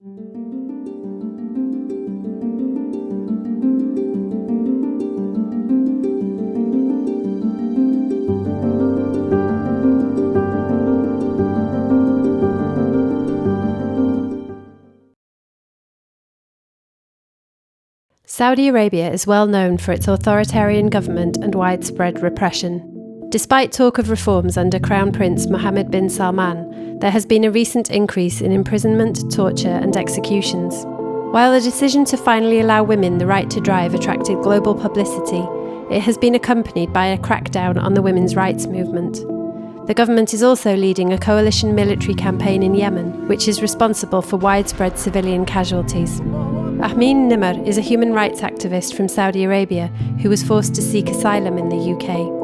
Saudi Arabia is well known for its authoritarian government and widespread repression. Despite talk of reforms under Crown Prince Mohamed Bin-Salman, there has been a recent increase in imprisonment, torture, and executions. While the decision to finally allow women the right to drive attracted global publicity, it has been accompanied by a crackdown on the women's rights movement. The government is also leading a coalition military campaign in Yemen, which is responsible for widespread civilian casualties. Ameen Nemer is a human rights activist from Saudi Arabia who was forced to seek asylum in the UK.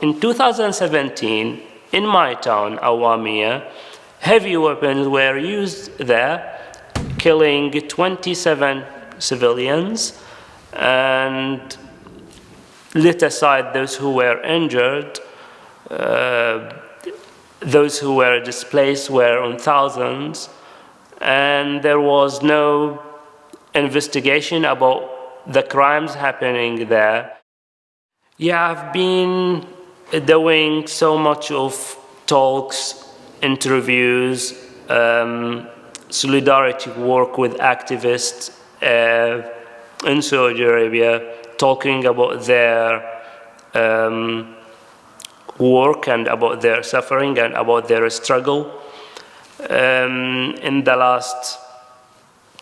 In 2017, in my town, Awamiya, heavy weapons were used there, killing 27 civilians and let aside those who were injured. Those who were displaced were in thousands, and there was no investigation about the crimes happening there. Yeah, I've been doing so much of talks, interviews, solidarity work with activists in Saudi Arabia, talking about their work and about their suffering and about their struggle. In the last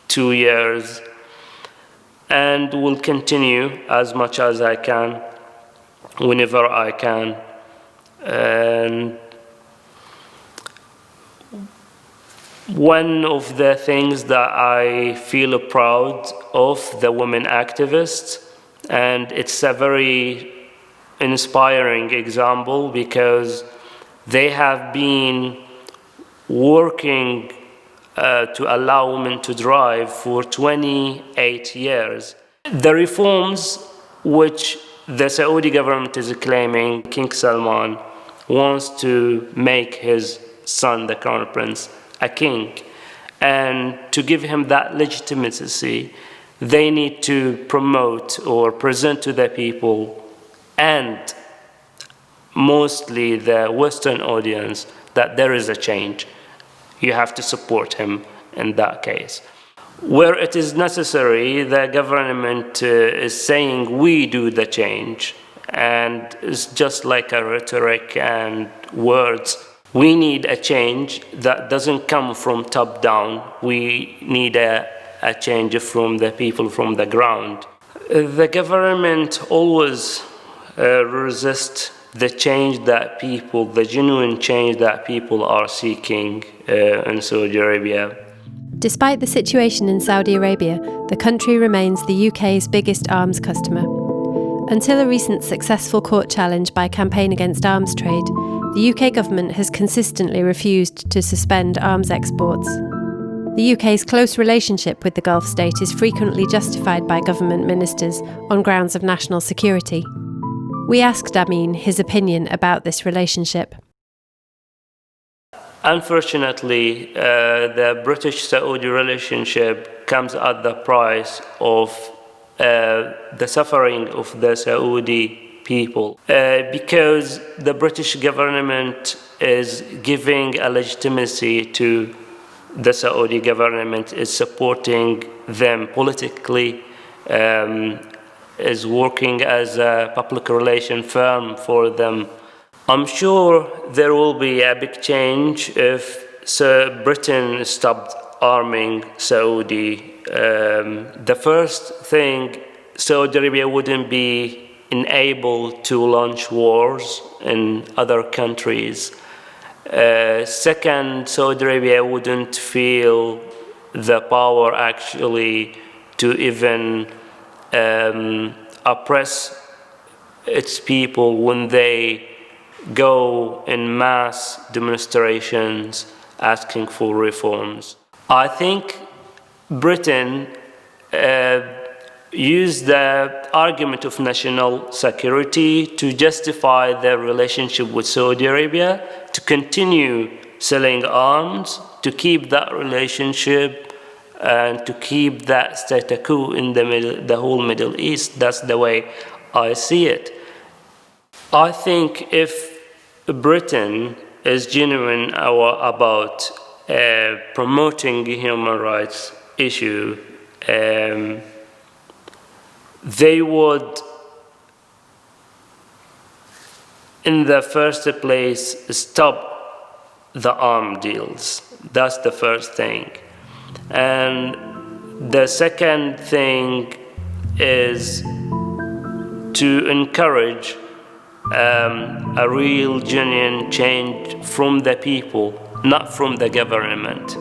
2 years, and will continue as much as I can, whenever I can. And one of the things that I feel proud of the women activists, and it's a very inspiring example because they have been working to allow women to drive for 28 years. The reforms which the Saudi government is claiming, King Salman wants to make his son, the Crown Prince, a king, and to give him that legitimacy, they need to promote or present to the people and mostly the Western audience that there is a change. You have to support him in that case. Where it is necessary, the government is saying we do the change, and it's just like a rhetoric and words. We need a change that doesn't come from top down. We need a change from the people, from the ground. The government always resists the change that people, the genuine change that people are seeking in Saudi Arabia. Despite the situation in Saudi Arabia, the country remains the UK's biggest arms customer. Until a recent successful court challenge by Campaign Against Arms Trade, the UK government has consistently refused to suspend arms exports. The UK's close relationship with the Gulf state is frequently justified by government ministers on grounds of national security. We asked Ameen his opinion about this relationship. Unfortunately, the British-Saudi relationship comes at the price of the suffering of the Saudi people, because the British government is giving a legitimacy to the Saudi government, is supporting them politically, is working as a public relation firm for them. I'm sure there will be a big change if Britain stopped arming Saudi. The first thing, Saudi Arabia wouldn't be enabled to launch wars in other countries. Second, Saudi Arabia wouldn't feel the power actually to even oppress its people when they go in mass demonstrations asking for reforms. I think Britain used the argument of national security to justify their relationship with Saudi Arabia, to continue selling arms to keep that relationship and to keep that status quo in the whole Middle East. That's the way I see it. I think if Britain is genuine about promoting human rights issue, they would, in the first place, stop the arm deals. That's the first thing. And the second thing is to encourage a real, genuine change from the people, not from the government.